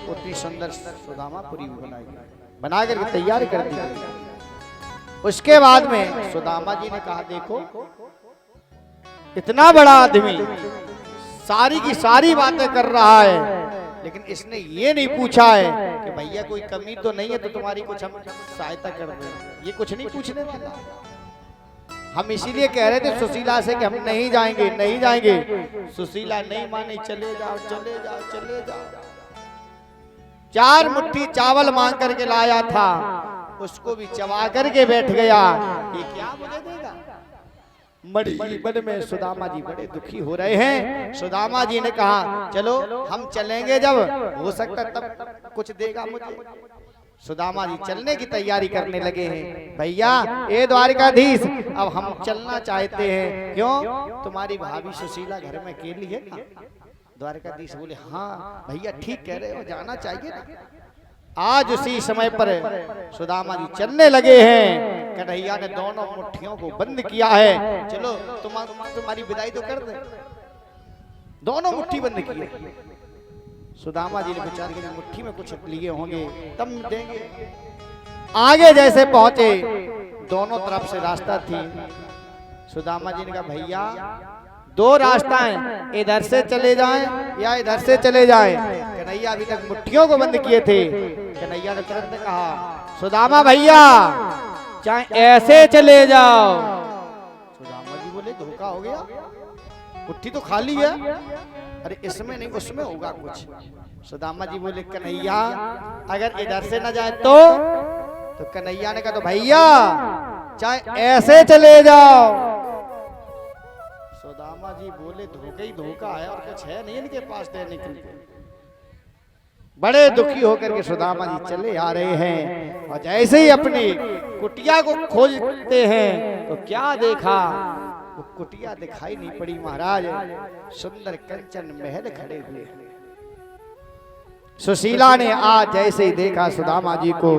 उतनी सुंदर सुदामा पूरी बनाई, बना करके तैयार कर दी। उसके बाद में सुदामा जी ने कहा देखो इतना बड़ा आदमी सारी की सारी बातें कर रहा है, लेकिन इसने ये नहीं पूछा है कि भैया कोई कमी तो नहीं है तो तुम्हारी कुछ हम सहायता कर दें। ये कुछ नहीं पूछने वाला। हम इसीलिए कह रहे थे सुशीला से कि हम नहीं जाएंगे, नहीं जाएंगे। सुशीला नहीं माने, चले जाओ चले जाओ चले जाओ। 4 मुट्ठी चावल मांग करके लाया था, उसको भी चबा करके बैठ गया। ये क्या मुझे देगा? मन में सुदामा जी बड़े दुखी हो रहे हैं। सुदामा जी ने कहा चलो हम चलेंगे, जब हो सकता तब कुछ देगा मुझे। सुदामा जी चलने की तैयारी करने लगे हैं। भैया ए द्वारिकाधीश, अब हम चलना चाहते हैं। क्यों? तुम्हारी भाभी सुशीला घर में अकेली है ना। द्वारिकाधीश बोले हाँ भैया ठीक कह रहे हो, जाना चाहिए ना। आज उसी समय पर सुदामा जी चलने लगे हैं। कन्हैया ने दोनों मुट्ठियों को बंद किया है। चलो तुम्हारी विदाई तो कर दे। दोनों मुट्ठी बंद किए। सुदामा जी ने विचार किया मुट्ठी में कुछ लिए होंगे तब देंगे। आगे जैसे पहुंचे, दोनों तरफ से रास्ता थी। सुदामा जी ने कहा भैया 2 रास्ता हैं, इधर से चले जाएं या इधर से चले जाएं। कन्हैया अभी तक मुट्ठियों को बंद किए थे। कन्हैया ने तुरंत कहा सुदामा भैया चाहे ऐसे चले जाओ। सुदामा जी बोले धोखा हो गया, मुट्ठी तो खाली है। अरे इसमें नहीं उसमें होगा कुछ। सुदामा जी बोले कन्हैया अगर इधर से न जाए तो कन्हैया ने कहा तो भैया चाहे ऐसे चले जाओ। सुदामा जी बोले धोखा ही धोखा है और कुछ है नहीं इनके पास देने के लिए। बड़े दुखी होकर के सुदामा जी चले आ रहे हैं और जैसे ही अपनी कुटिया को खोजते हैं तो क्या देखा, वो कुटिया दिखाई नहीं पड़ी महाराज। सुंदर कंचन महल खड़े हुए। सुशीला ने आज जैसे ही देखा सुदामा जी को,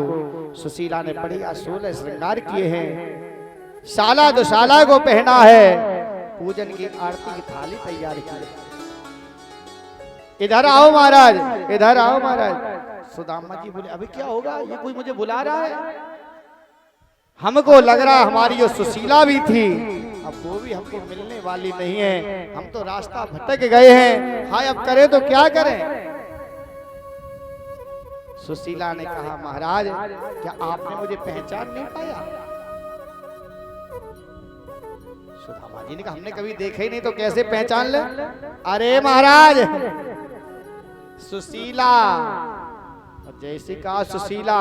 सुशीला ने बढ़िया 16 श्रृंगार किए हैं, शाला दुशाला को पहना है, पूजन की आरती की थाली तैयार की है। इधर आओ महाराज, इधर आओ महाराज। सुदामा जी बोले अभी क्या होगा, ये कोई मुझे बुला रहा है। हमको लग रहा हमारी जो सुशीला भी थी अब वो भी हमको मिलने वाली नहीं है। हम तो रास्ता भटक गए हैं। हाय अब करें तो क्या करें। सुशीला ने कहा महाराज क्या आपने मुझे पहचान नहीं पाया? सुदामा जी ने कहा हमने कभी देखा ही नहीं तो कैसे पहचान ले। अरे महाराज सुशीला। और जैसे कहा सुशीला,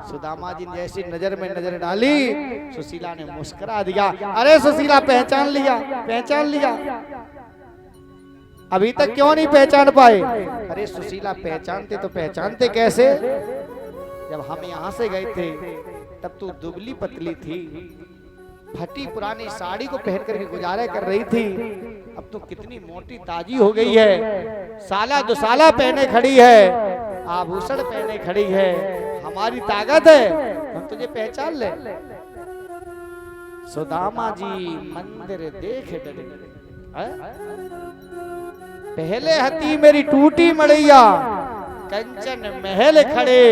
सुदामा जी ने जैसी नजर में नजर डाली, सुशीला ने मुस्कुरा दिया। अरे सुशीला पहचान लिया, पहचान लिया। अभी तक क्यों नहीं पहचान पाए? अरे सुशीला पहचानते तो पहचानते कैसे? जब हम यहाँ से गए थे तब तू दुबली पतली थी, फटी पुरानी साड़ी को पहन करके गुजारा कर रही थी। अब तो कितनी मोटी ताजी हो गई है, साला दुसाला पहने खड़ी है, आभूषण पहने खड़ी है। हमारी ताकत है, हम तुझे पहचान ले। सुदामा जी मंदिर देख डरे। पहले हती मेरी टूटी मड़ैया, कंचन महल खड़े।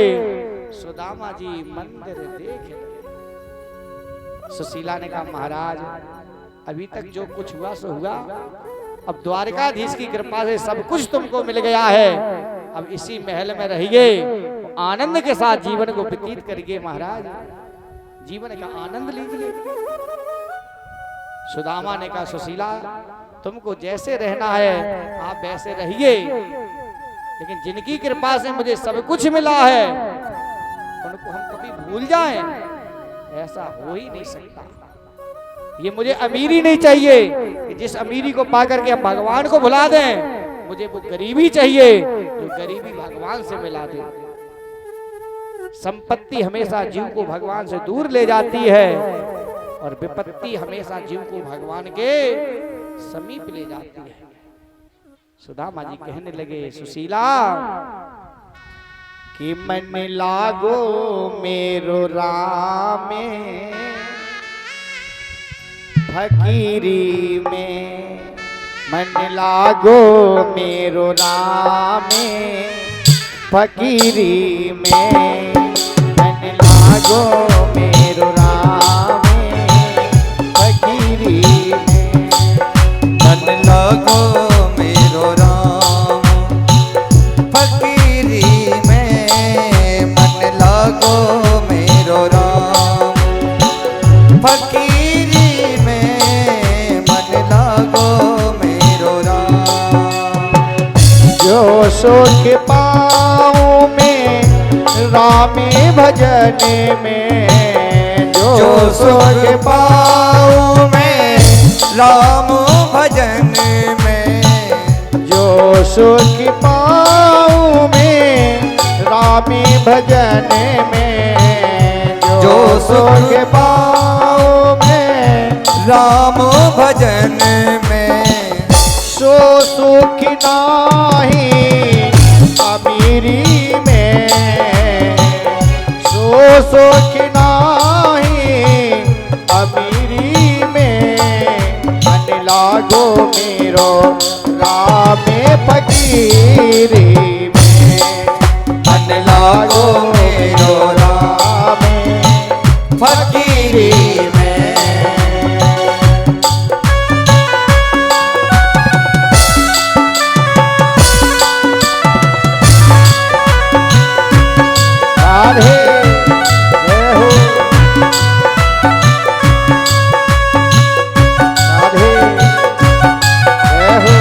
सुदामा जी मंदिर देख डरे। सुशीला ने कहा महाराज अभी तक जो कुछ हुआ सो हुआ, अब द्वारिकाधीश की कृपा से सब कुछ तुमको मिल गया है। अब इसी महल में रहिए, आनंद के साथ जीवन को व्यतीत करिए महाराज, जीवन का आनंद लीजिए। सुदामा ने कहा सुशीला तुमको जैसे रहना है आप वैसे रहिए, लेकिन जिनकी कृपा से मुझे सब कुछ मिला है उनको हम कभी भूल जाएं, ऐसा हो ही नहीं सकता। ये मुझे अमीरी नहीं चाहिए कि जिस अमीरी को पाकर के हम भगवान को भुला दें। मुझे वो गरीबी चाहिए जो गरीबी भगवान से मिला दे। संपत्ति हमेशा जीव को भगवान से दूर ले जाती है और विपत्ति हमेशा जीव को भगवान के समीप ले जाती है। सुदामा जी कहने लगे सुशीला कि मन लागो मेरो रामे फकीरी में, मन लागो मेरो रामे फकीरी में मन लागो मेरो राम फकीरी में मन लागो मेरो राम फकीरी में मन लागो मेरो राम फकीरी में मन लागो मेरो राम जो सुख पाऊं में रामे भजन में जो सुख पाऊं मैं राम भजन में जो सुख पाऊं में रामे भजन में जो सुख पाऊं में राम भजन में सो सुख नाही अमीरी में सो सुख नाही अमीरी में मन लागो मेरो रामे फकीरी में मन लागो मेरो राम फकीरी में राधे जय हो राधे जय हो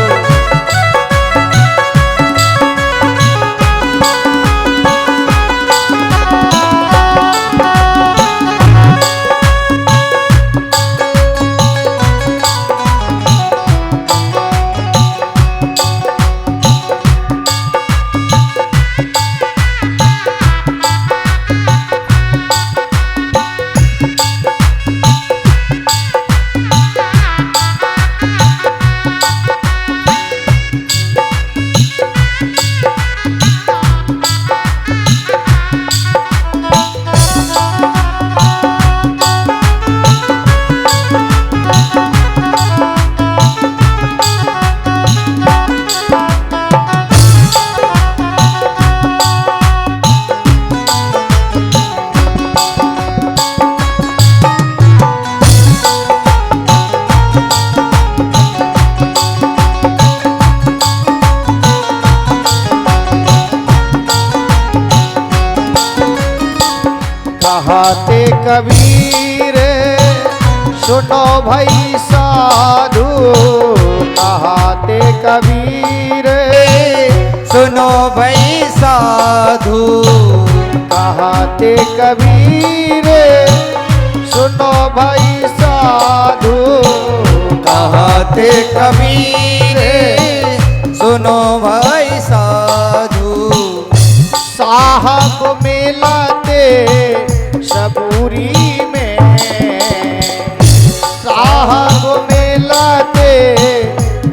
कहाते कबीर सुनो भाई साधु कहाते कबीर सुनो भाई साधु कहाते कबीर सुनो भाई साधु कहाते कबीर सुनो भाई साधु साहब मिलाते सबूरी में साहब मिलाते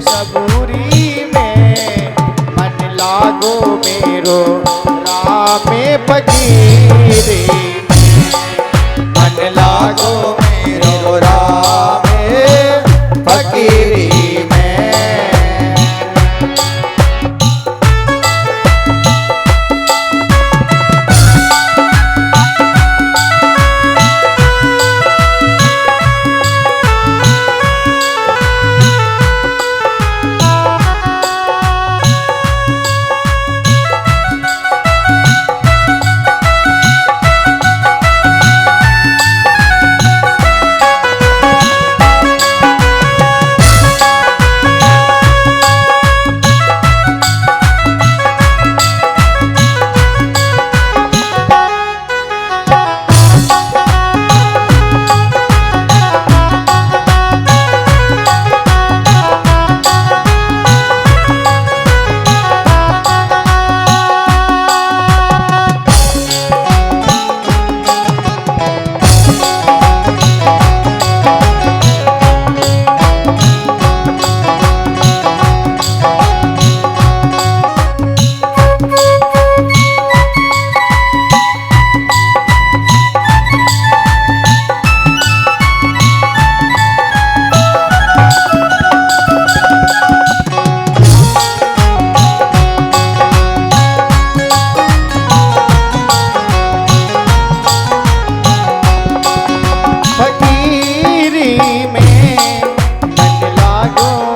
सबूरी में मन लागो मेरो रामे फकीरी मन लागो मेरो राम फकीरी में लागो